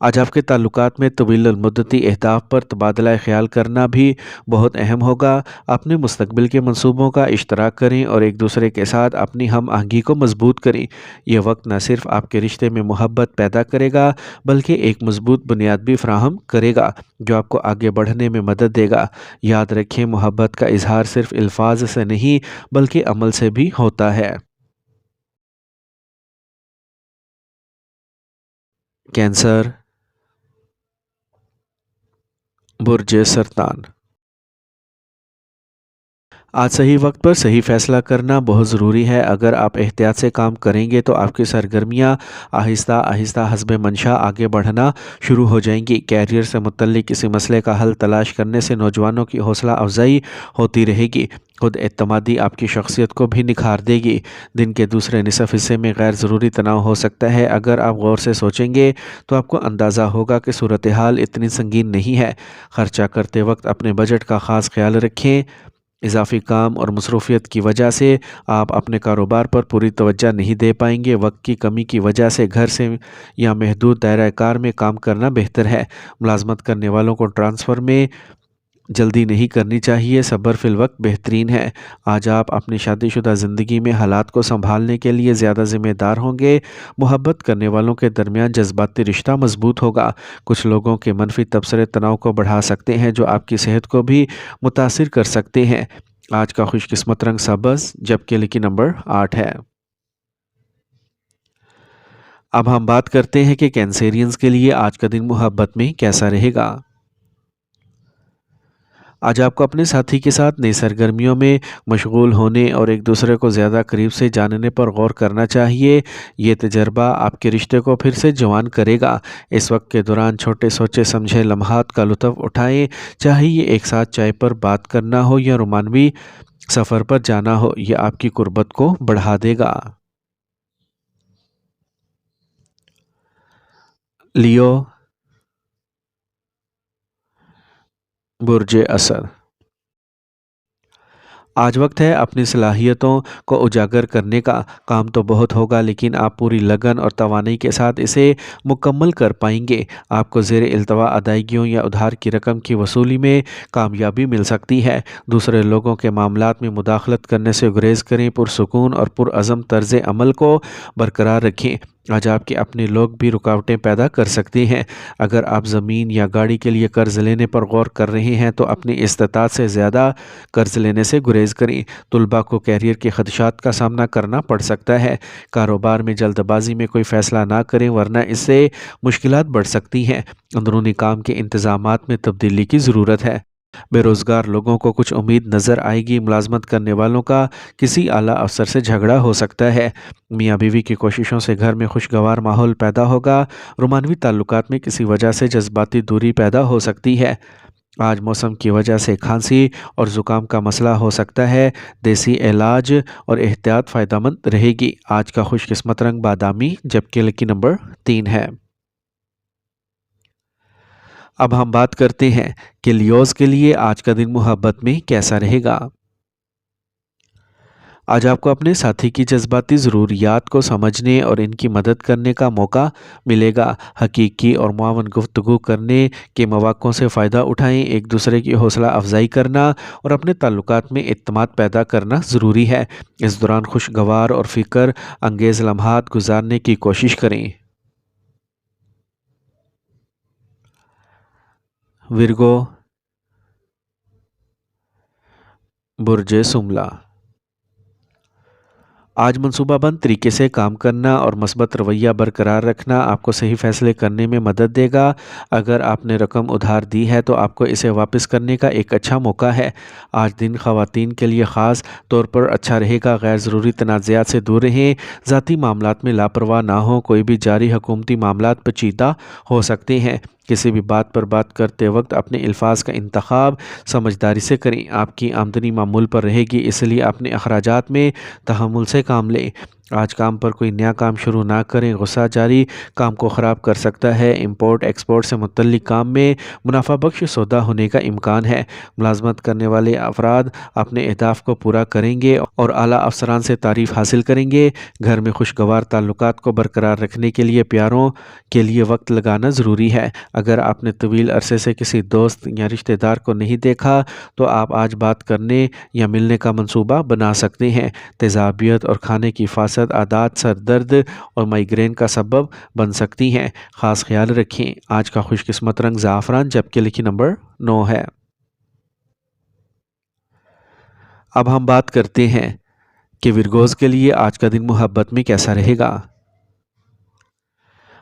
آج آپ کے تعلقات میں طویل المدتی اہداف پر تبادلہ خیال کرنا بھی بہت اہم ہوگا۔ اپنے مستقبل کے منصوبوں کا اشتراک کریں اور ایک دوسرے کے ساتھ اپنی ہم آہنگی کو مضبوط کریں۔ یہ وقت نہ صرف آپ کے رشتے میں محبت پیدا کرے گا بلکہ ایک مضبوط بنیاد بھی فراہم کرے گا جو آپ کو آگے بڑھنے میں مدد دے گا۔ یاد رکھیں، محبت کا اظہار صرف الفاظ سے نہیں بلکہ عمل سے بھی ہوتا ہے۔ کینسر، برج سرطان۔ آج صحیح وقت پر صحیح فیصلہ کرنا بہت ضروری ہے۔ اگر آپ احتیاط سے کام کریں گے تو آپ کی سرگرمیاں آہستہ آہستہ حسب منشا آگے بڑھنا شروع ہو جائیں گی۔ کیریئر سے متعلق کسی مسئلے کا حل تلاش کرنے سے نوجوانوں کی حوصلہ افزائی ہوتی رہے گی۔ خود اعتمادی آپ کی شخصیت کو بھی نکھار دے گی۔ دن کے دوسرے نصف حصے میں غیر ضروری تناؤ ہو سکتا ہے۔ اگر آپ غور سے سوچیں گے تو آپ کو اندازہ ہوگا کہ صورتحال اتنی سنگین نہیں ہے۔ خرچہ کرتے وقت اپنے بجٹ کا خاص خیال رکھیں۔ اضافی کام اور مصروفیت کی وجہ سے آپ اپنے کاروبار پر پوری توجہ نہیں دے پائیں گے۔ وقت کی کمی کی وجہ سے گھر سے یا محدود دائرہ کار میں کام کرنا بہتر ہے۔ ملازمت کرنے والوں کو ٹرانسفر میں جلدی نہیں کرنی چاہیے۔ صبر فی الوقت بہترین ہے۔ آج آپ اپنی شادی شدہ زندگی میں حالات کو سنبھالنے کے لیے زیادہ ذمہ دار ہوں گے۔ محبت کرنے والوں کے درمیان جذباتی رشتہ مضبوط ہوگا۔ کچھ لوگوں کے منفی تبصرے تناؤ کو بڑھا سکتے ہیں جو آپ کی صحت کو بھی متاثر کر سکتے ہیں۔ آج کا خوش قسمت رنگ سبز جبکہ لکی نمبر 8 ہے۔ اب ہم بات کرتے ہیں کہ کینسیرینز کے لیے آج کا دن محبت میں کیسا رہے گا۔ آج آپ کو اپنے ساتھی کے ساتھ نئی سرگرمیوں میں مشغول ہونے اور ایک دوسرے کو زیادہ قریب سے جاننے پر غور کرنا چاہیے۔ یہ تجربہ آپ کے رشتے کو پھر سے جوان کرے گا۔ اس وقت کے دوران چھوٹے سوچے سمجھے لمحات کا لطف اٹھائیں، چاہے یہ ایک ساتھ چائے پر بات کرنا ہو یا رومانوی سفر پر جانا ہو، یہ آپ کی قربت کو بڑھا دے گا۔ لیو، برج اسد۔ آج وقت ہے اپنی صلاحیتوں کو اجاگر کرنے کا۔ کام تو بہت ہوگا لیکن آپ پوری لگن اور توانائی کے ساتھ اسے مکمل کر پائیں گے۔ آپ کو زیر التوا ادائیگیوں یا ادھار کی رقم کی وصولی میں کامیابی مل سکتی ہے۔ دوسرے لوگوں کے معاملات میں مداخلت کرنے سے گریز کریں۔ پرسکون اور پرعزم طرز عمل کو برقرار رکھیں۔ آج آپ کے اپنے لوگ بھی رکاوٹیں پیدا کر سکتے ہیں۔ اگر آپ زمین یا گاڑی کے لیے قرض لینے پر غور کر رہے ہیں تو اپنی استطاعت سے زیادہ قرض لینے سے گریز کریں۔ طلباء کو کیریئر کے خدشات کا سامنا کرنا پڑ سکتا ہے۔ کاروبار میں جلد بازی میں کوئی فیصلہ نہ کریں ورنہ اس سے مشکلات بڑھ سکتی ہیں۔ اندرونی کام کے انتظامات میں تبدیلی کی ضرورت ہے۔ بے روزگار لوگوں کو کچھ امید نظر آئے گی۔ ملازمت کرنے والوں کا کسی اعلیٰ افسر سے جھگڑا ہو سکتا ہے۔ میاں بیوی کی کوششوں سے گھر میں خوشگوار ماحول پیدا ہوگا۔ رومانوی تعلقات میں کسی وجہ سے جذباتی دوری پیدا ہو سکتی ہے۔ آج موسم کی وجہ سے کھانسی اور زکام کا مسئلہ ہو سکتا ہے۔ دیسی علاج اور احتیاط فائدہ مند رہے گی۔ آج کا خوش قسمت رنگ بادامی جبکہ لکی نمبر 3 ہے۔ اب ہم بات کرتے ہیں کہ لیوز کے لیے آج کا دن محبت میں کیسا رہے گا۔ آج آپ کو اپنے ساتھی کی جذباتی ضروریات کو سمجھنے اور ان کی مدد کرنے کا موقع ملے گا۔ حقیقی اور معاون گفتگو کرنے کے مواقعوں سے فائدہ اٹھائیں۔ ایک دوسرے کی حوصلہ افزائی کرنا اور اپنے تعلقات میں اعتماد پیدا کرنا ضروری ہے۔ اس دوران خوشگوار اور فکر انگیز لمحات گزارنے کی کوشش کریں۔ ورگو، برج شملہ۔ آج منصوبہ بند طریقے سے کام کرنا اور مثبت رویہ برقرار رکھنا آپ کو صحیح فیصلے کرنے میں مدد دے گا۔ اگر آپ نے رقم ادھار دی ہے تو آپ کو اسے واپس کرنے کا ایک اچھا موقع ہے۔ آج دن خواتین کے لیے خاص طور پر اچھا رہے گا۔ غیر ضروری تنازعات سے دور رہیں۔ ذاتی معاملات میں لاپرواہ نہ ہوں۔ کوئی بھی جاری حکومتی معاملات پیچیدہ ہو سکتے ہیں۔ کسی بھی بات پر بات کرتے وقت اپنے الفاظ کا انتخاب سمجھداری سے کریں۔ آپ کی آمدنی معمول پر رہے گی، اس لیے اپنے اخراجات میں تحمل سے کام لیں۔ آج کام پر کوئی نیا کام شروع نہ کریں، غصہ جاری کام کو خراب کر سکتا ہے۔ امپورٹ ایکسپورٹ سے متعلق کام میں منافع بخش سودا ہونے کا امکان ہے۔ ملازمت کرنے والے افراد اپنے اہداف کو پورا کریں گے اور اعلیٰ افسران سے تعریف حاصل کریں گے۔ گھر میں خوشگوار تعلقات کو برقرار رکھنے کے لیے پیاروں کے لیے وقت لگانا ضروری ہے۔ اگر آپ نے طویل عرصے سے کسی دوست یا رشتہ دار کو نہیں دیکھا تو آپ آج بات کرنے یا ملنے کا منصوبہ بنا سکتے ہیں۔ تیزابیت اور کھانے کی فاسد عادات سر درد اور مائیگرین کا سبب بن سکتی ہیں۔ خاص خیال رکھیں۔ آج کا خوش قسمت رنگ زعفران جبکہ لکی نمبر 9 ہے۔ اب ہم بات کرتے ہیں کہ ورگوز کے لیے آج کا دن محبت میں کیسا رہے گا۔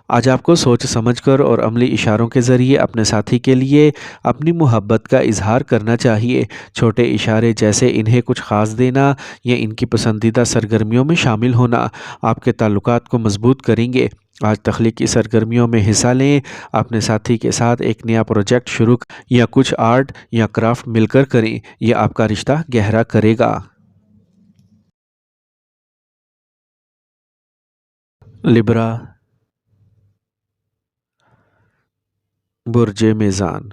آج آپ کو سوچ سمجھ کر اور عملی اشاروں کے ذریعے اپنے ساتھی کے لیے اپنی محبت کا اظہار کرنا چاہیے۔ چھوٹے اشارے جیسے انہیں کچھ خاص دینا یا ان کی پسندیدہ سرگرمیوں میں شامل ہونا آپ کے تعلقات کو مضبوط کریں گے۔ آج تخلیقی سرگرمیوں میں حصہ لیں، اپنے ساتھی کے ساتھ ایک نیا پروجیکٹ شروع یا کچھ آرٹ یا کرافٹ مل کر کریں، یہ آپ کا رشتہ گہرا کرے گا۔ لبرا، برج میزان۔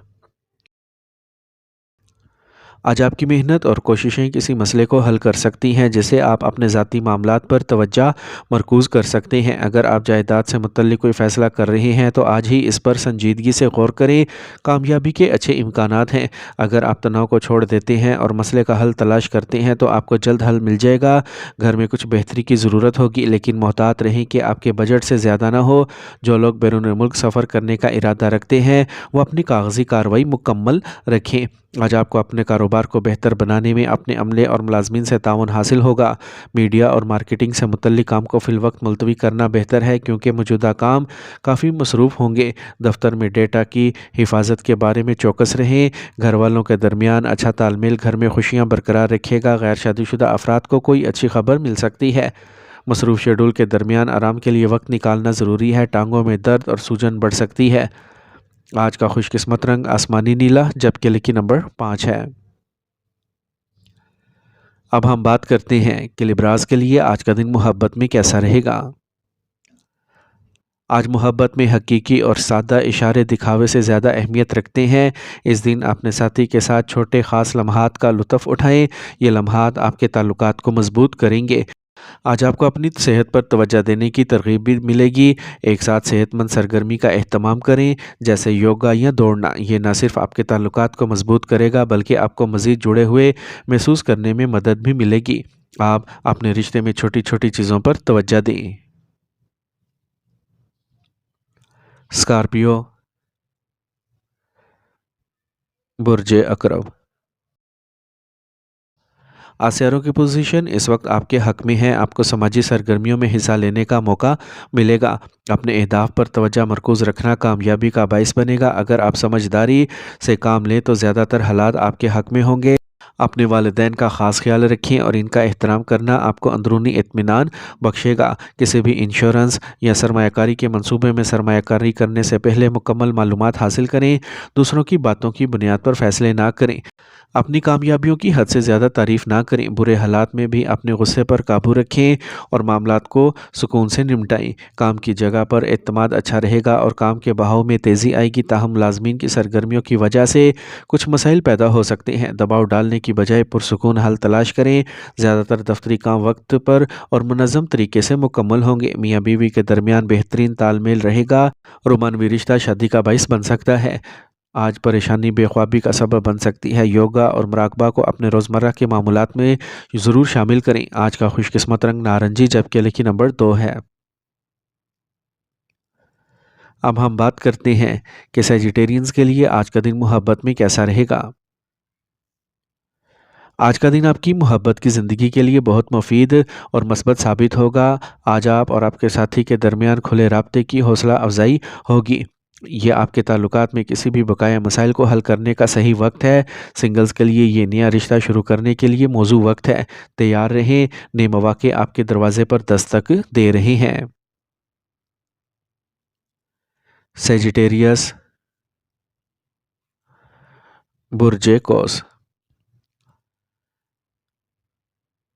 آج آپ کی محنت اور کوششیں کسی مسئلے کو حل کر سکتی ہیں جسے آپ اپنے ذاتی معاملات پر توجہ مرکوز کر سکتے ہیں۔ اگر آپ جائیداد سے متعلق کوئی فیصلہ کر رہے ہیں تو آج ہی اس پر سنجیدگی سے غور کریں، کامیابی کے اچھے امکانات ہیں۔ اگر آپ تناؤ کو چھوڑ دیتے ہیں اور مسئلے کا حل تلاش کرتے ہیں تو آپ کو جلد حل مل جائے گا۔ گھر میں کچھ بہتری کی ضرورت ہوگی لیکن محتاط رہیں کہ آپ کے بجٹ سے زیادہ نہ ہو۔ جو لوگ بیرون ملک سفر کرنے کا ارادہ رکھتے ہیں وہ اپنی کاغذی کارروائی مکمل رکھیں۔ آج آپ کو اپنے کاروبار کو بہتر بنانے میں اپنے عملے اور ملازمین سے تعاون حاصل ہوگا۔ میڈیا اور مارکیٹنگ سے متعلق کام کو فی الوقت ملتوی کرنا بہتر ہے کیونکہ موجودہ کام کافی مصروف ہوں گے۔ دفتر میں ڈیٹا کی حفاظت کے بارے میں چوکس رہیں۔ گھر والوں کے درمیان اچھا تال میل گھر میں خوشیاں برقرار رکھے گا۔ غیر شادی شدہ افراد کو کوئی اچھی خبر مل سکتی ہے۔ مصروف شیڈول کے درمیان آرام کے لیے وقت نکالنا ضروری ہے۔ ٹانگوں میں درد اور سوجن بڑھ سکتی ہے۔ آج کا خوش قسمت رنگ آسمانی نیلا جبکہ لکی نمبر 5 ہے۔ اب ہم بات کرتے ہیں کہ لبراز کے لیے آج کا دن محبت میں کیسا رہے گا۔ آج محبت میں حقیقی اور سادہ اشارے دکھاوے سے زیادہ اہمیت رکھتے ہیں۔ اس دن اپنے ساتھی کے ساتھ چھوٹے خاص لمحات کا لطف اٹھائیں۔ یہ لمحات آپ کے تعلقات کو مضبوط کریں گے۔ آج آپ کو اپنی صحت پر توجہ دینے کی ترغیب بھی ملے گی۔ ایک ساتھ صحت مند سرگرمی کا اہتمام کریں جیسے یوگا یا دوڑنا۔ یہ نہ صرف آپ کے تعلقات کو مضبوط کرے گا بلکہ آپ کو مزید جڑے ہوئے محسوس کرنے میں مدد بھی ملے گی۔ آپ اپنے رشتے میں چھوٹی چھوٹی چیزوں پر توجہ دیں۔ اسکارپیو، برج عقرب۔ آج سیاروں کی پوزیشن اس وقت آپ کے حق میں ہے۔ آپ کو سماجی سرگرمیوں میں حصہ لینے کا موقع ملے گا۔ اپنے اہداف پر توجہ مرکوز رکھنا کامیابی کا باعث بنے گا۔ اگر آپ سمجھداری سے کام لیں تو زیادہ تر حالات آپ کے حق میں ہوں گے۔ اپنے والدین کا خاص خیال رکھیں اور ان کا احترام کرنا آپ کو اندرونی اطمینان بخشے گا۔ کسی بھی انشورنس یا سرمایہ کاری کے منصوبے میں سرمایہ کاری کرنے سے پہلے مکمل معلومات حاصل کریں۔ دوسروں کی باتوں کی بنیاد پر فیصلے نہ کریں۔ اپنی کامیابیوں کی حد سے زیادہ تعریف نہ کریں۔ برے حالات میں بھی اپنے غصے پر قابو رکھیں اور معاملات کو سکون سے نمٹائیں۔ کام کی جگہ پر اعتماد اچھا رہے گا اور کام کے بہاؤ میں تیزی آئے گی، تاہم ملازمین کی سرگرمیوں کی وجہ سے کچھ مسائل پیدا ہو سکتے ہیں۔ دباؤ ڈالنے کی بجائے پرسکون حل تلاش کریں۔ زیادہ تر دفتری کام وقت پر اور منظم طریقے سے مکمل ہوں گے۔ میاں بیوی کے درمیان بہترین تال میل رہے گا۔ رومانوی رشتہ شادی کا باعث بن سکتا ہے۔ آج پریشانی بے خوابی کا سبب بن سکتی ہے۔ یوگا اور مراقبہ کو اپنے روزمرہ کے معمولات میں ضرور شامل کریں۔ آج کا خوش قسمت رنگ نارنجی جبکہ لکی نمبر 2 ہے۔ اب ہم بات کرتے ہیں کہ سیجیٹیرینز کے لیے آج کا دن محبت میں کیسا رہے گا۔ آج کا دن آپ کی محبت کی زندگی کے لیے بہت مفید اور مثبت ثابت ہوگا۔ آج آپ اور آپ کے ساتھی کے درمیان کھلے رابطے کی حوصلہ افزائی ہوگی۔ یہ آپ کے تعلقات میں کسی بھی بقایا مسائل کو حل کرنے کا صحیح وقت ہے۔ سنگلز کے لیے یہ نیا رشتہ شروع کرنے کے لیے موزوں وقت ہے۔ تیار رہیں، نئے مواقع آپ کے دروازے پر دستک دے رہے ہیں۔ سیجیٹیریس، برج قوس۔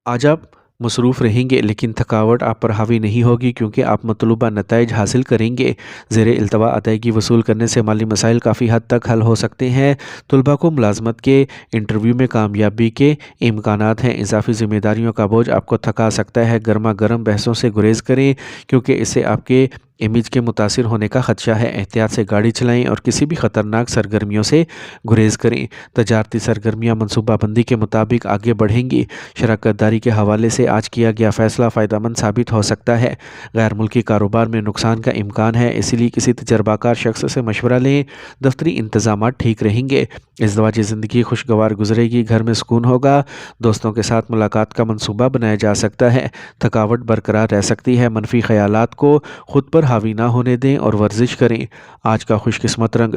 آج آپ مصروف رہیں گے لیکن تھکاوٹ آپ پر حاوی نہیں ہوگی کیونکہ آپ مطلوبہ نتائج حاصل کریں گے۔ زیر التوا ادائیگی وصول کرنے سے مالی مسائل کافی حد تک حل ہو سکتے ہیں۔ طلباء کو ملازمت کے انٹرویو میں کامیابی کے امکانات ہیں۔ اضافی ذمہ داریوں کا بوجھ آپ کو تھکا سکتا ہے۔ گرما گرم بحثوں سے گریز کریں کیونکہ اس سے آپ کے امیج کے متاثر ہونے کا خدشہ ہے۔ احتیاط سے گاڑی چلائیں اور کسی بھی خطرناک سرگرمیوں سے گریز کریں۔ تجارتی سرگرمیاں منصوبہ بندی کے مطابق آگے بڑھیں گی۔ شراکت داری کے حوالے سے آج کیا گیا فیصلہ فائدہ مند ثابت ہو سکتا ہے۔ غیر ملکی کاروبار میں نقصان کا امکان ہے، اس لیے کسی تجربہ کار شخص سے مشورہ لیں۔ دفتری انتظامات ٹھیک رہیں گے۔ ازدواجی زندگی خوشگوار گزرے گی، گھر میں سکون ہوگا۔ دوستوں کے ساتھ ملاقات کا منصوبہ بنایا جا سکتا ہے۔ تھکاوٹ برقرار رہ سکتی ہے۔ منفی خیالات کو خود پر حاوی نہ ہونے دیں اور ورزش کریں۔ آج کا خوش قسمت رنگ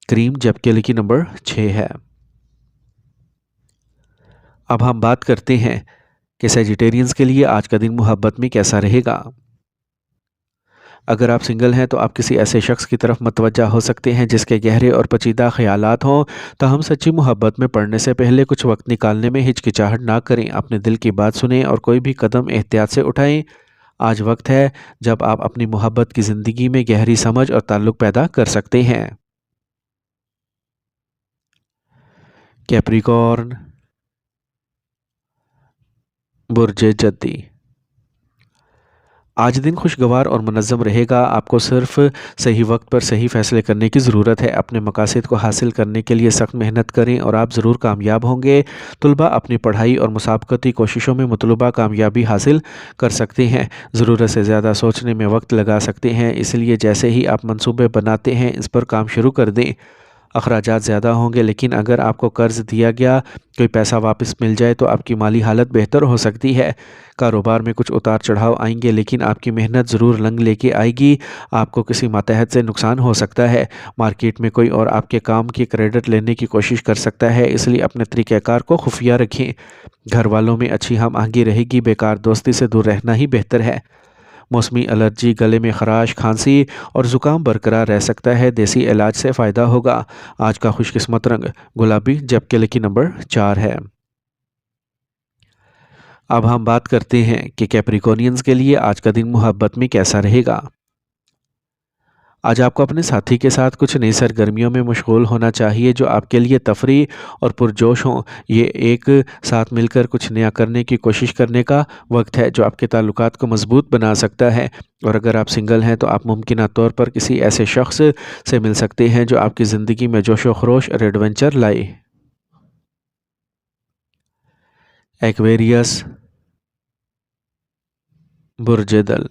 کریم جبکہ لکی نمبر 6 ہے۔ اب ہم بات کرتے ہیں کہ سیجیٹیرینز کے لیے آج کا دن محبت میں کیسا رہے گا۔ اگر آپ سنگل ہیں تو آپ کسی ایسے شخص کی طرف متوجہ ہو سکتے ہیں جس کے گہرے اور پیچیدہ خیالات ہوں۔ تاہم سچی محبت میں پڑنے سے پہلے کچھ وقت نکالنے میں ہچکچاہٹ نہ کریں۔ اپنے دل کی بات سنیں اور کوئی بھی قدم احتیاط سے اٹھائیں۔ آج وقت ہے جب آپ اپنی محبت کی زندگی میں گہری سمجھ اور تعلق پیدا کر سکتے ہیں۔ کیپریکارن، برج جدی۔ آج دن خوشگوار اور منظم رہے گا۔ آپ کو صرف صحیح وقت پر صحیح فیصلے کرنے کی ضرورت ہے۔ اپنے مقاصد کو حاصل کرنے کے لیے سخت محنت کریں اور آپ ضرور کامیاب ہوں گے۔ طلباء اپنی پڑھائی اور مسابقتی کوششوں میں مطلوبہ کامیابی حاصل کر سکتے ہیں۔ ضرورت سے زیادہ سوچنے میں وقت لگا سکتے ہیں، اس لیے جیسے ہی آپ منصوبے بناتے ہیں اس پر کام شروع کر دیں۔ اخراجات زیادہ ہوں گے لیکن اگر آپ کو قرض دیا گیا کوئی پیسہ واپس مل جائے تو آپ کی مالی حالت بہتر ہو سکتی ہے۔ کاروبار میں کچھ اتار چڑھاؤ آئیں گے لیکن آپ کی محنت ضرور رنگ لے کے آئے گی۔ آپ کو کسی ماتحت سے نقصان ہو سکتا ہے۔ مارکیٹ میں کوئی اور آپ کے کام کی کریڈٹ لینے کی کوشش کر سکتا ہے، اس لیے اپنے طریقہ کار کو خفیہ رکھیں۔ گھر والوں میں اچھی ہم آہنگی رہے گی، بیکار دوستی سے دور رہنا ہی بہتر ہے۔ موسمی الرجی، گلے میں خراش، کھانسی اور زکام برقرار رہ سکتا ہے، دیسی علاج سے فائدہ ہوگا۔ آج کا خوش قسمت رنگ گلابی جبکہ لکی نمبر 4 ہے۔ اب ہم بات کرتے ہیں کہ کیپریکونینز کے لیے آج کا دن محبت میں کیسا رہے گا۔ آج آپ کو اپنے ساتھی کے ساتھ کچھ نئی سرگرمیوں میں مشغول ہونا چاہیے جو آپ کے لیے تفریح اور پرجوش ہوں۔ یہ ایک ساتھ مل کر کچھ نیا کرنے کی کوشش کرنے کا وقت ہے جو آپ کے تعلقات کو مضبوط بنا سکتا ہے۔ اور اگر آپ سنگل ہیں تو آپ ممکنہ طور پر کسی ایسے شخص سے مل سکتے ہیں جو آپ کی زندگی میں جوش و خروش اور ایڈونچر لائے۔ ایکویریس، برج دل۔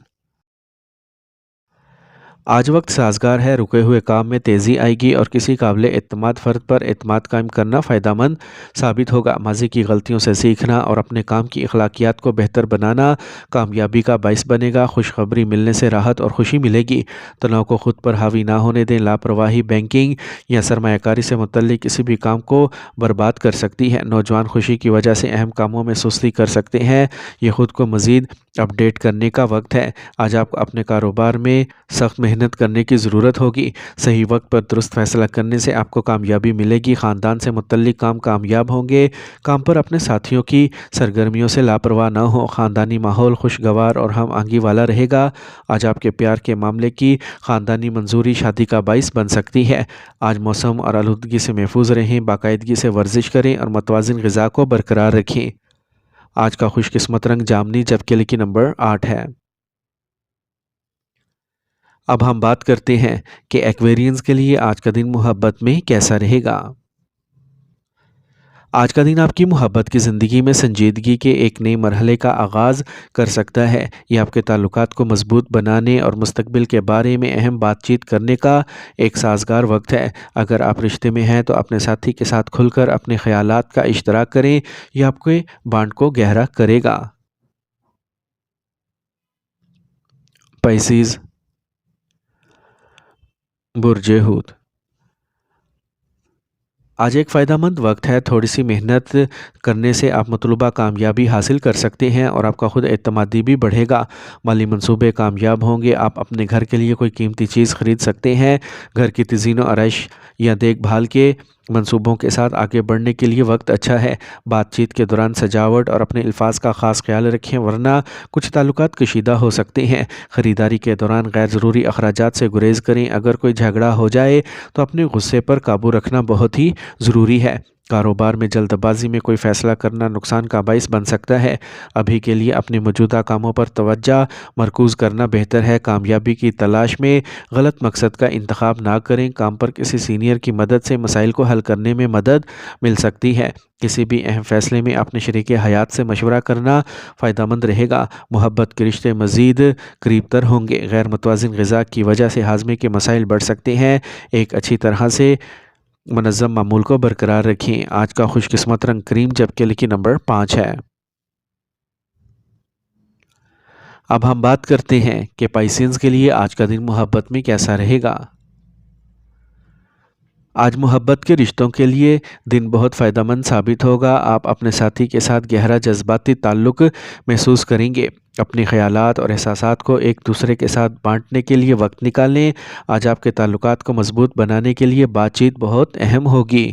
آج وقت سازگار ہے، رکے ہوئے کام میں تیزی آئے گی اور کسی قابل اعتماد فرد پر اعتماد قائم کرنا فائدہ مند ثابت ہوگا۔ ماضی کی غلطیوں سے سیکھنا اور اپنے کام کی اخلاقیات کو بہتر بنانا کامیابی کا باعث بنے گا۔ خوشخبری ملنے سے راحت اور خوشی ملے گی۔ تناؤ کو خود پر حاوی نہ ہونے دیں۔ لاپرواہی بینکنگ یا سرمایہ کاری سے متعلق کسی بھی کام کو برباد کر سکتی ہے۔ نوجوان خوشی کی وجہ سے اہم کاموں میں سستی کر سکتے ہیں، یہ خود کو مزید اپڈیٹ کرنے کا وقت ہے۔ آج آپ کو اپنے کاروبار میں سخت محنت کرنے کی ضرورت ہوگی۔ صحیح وقت پر درست فیصلہ کرنے سے آپ کو کامیابی ملے گی۔ خاندان سے متعلق کام کامیاب ہوں گے۔ کام پر اپنے ساتھیوں کی سرگرمیوں سے لاپرواہ نہ ہوں۔ خاندانی ماحول خوشگوار اور ہم آہنگی والا رہے گا۔ آج آپ کے پیار کے معاملے کی خاندانی منظوری شادی کا باعث بن سکتی ہے۔ آج موسم اور آلودگی سے محفوظ رہیں، باقاعدگی سے ورزش کریں اور متوازن غذا کو برقرار رکھیں۔ آج کا خوش قسمت رنگ جامنی جبکہ لکی نمبر 8 ہے۔ اب ہم بات کرتے ہیں کہ ایکویرینز کے لیے آج کا دن محبت میں کیسا رہے گا۔ آج کا دن آپ کی محبت کی زندگی میں سنجیدگی کے ایک نئے مرحلے کا آغاز کر سکتا ہے۔ یہ آپ کے تعلقات کو مضبوط بنانے اور مستقبل کے بارے میں اہم بات چیت کرنے کا ایک سازگار وقت ہے۔ اگر آپ رشتے میں ہیں تو اپنے ساتھی کے ساتھ کھل کر اپنے خیالات کا اشتراک کریں، یہ آپ کے بانڈ کو گہرا کرے گا۔ پائسیز، برج حوت۔ آج ایک فائدہ مند وقت ہے، تھوڑی سی محنت کرنے سے آپ مطلوبہ کامیابی حاصل کر سکتے ہیں اور آپ کا خود اعتمادی بھی بڑھے گا۔ مالی منصوبے کامیاب ہوں گے۔ آپ اپنے گھر کے لیے کوئی قیمتی چیز خرید سکتے ہیں۔ گھر کی تزئین و آرائش یا دیکھ بھال کے منصوبوں کے ساتھ آگے بڑھنے کے لیے وقت اچھا ہے۔ بات چیت کے دوران سجاوٹ اور اپنے الفاظ کا خاص خیال رکھیں، ورنہ کچھ تعلقات کشیدہ ہو سکتے ہیں۔ خریداری کے دوران غیر ضروری اخراجات سے گریز کریں۔ اگر کوئی جھگڑا ہو جائے تو اپنے غصے پر قابو رکھنا بہت ہی ضروری ہے۔ کاروبار میں جلد بازی میں کوئی فیصلہ کرنا نقصان کا باعث بن سکتا ہے۔ ابھی کے لیے اپنے موجودہ کاموں پر توجہ مرکوز کرنا بہتر ہے۔ کامیابی کی تلاش میں غلط مقصد کا انتخاب نہ کریں۔ کام پر کسی سینئر کی مدد سے مسائل کو حل کرنے میں مدد مل سکتی ہے۔ کسی بھی اہم فیصلے میں اپنے شریک حیات سے مشورہ کرنا فائدہ مند رہے گا۔ محبت کے رشتے مزید قریب تر ہوں گے۔ غیر متوازن غذا کی وجہ سے ہاضمے کے مسائل بڑھ سکتے ہیں۔ ایک اچھی طرح سے منظم معمول کو برقرار رکھیں۔ آج کا خوش قسمت رنگ کریم، جبکہ لکی نمبر 5 ہے۔ اب ہم بات کرتے ہیں کہ پائسینز کے لیے آج کا دن محبت میں کیسا رہے گا۔ آج محبت کے رشتوں کے لیے دن بہت فائدہ مند ثابت ہوگا۔ آپ اپنے ساتھی کے ساتھ گہرا جذباتی تعلق محسوس کریں گے۔ اپنے خیالات اور احساسات کو ایک دوسرے کے ساتھ بانٹنے کے لیے وقت نکالیں۔ آج آپ کے تعلقات کو مضبوط بنانے کے لیے بات چیت بہت اہم ہوگی۔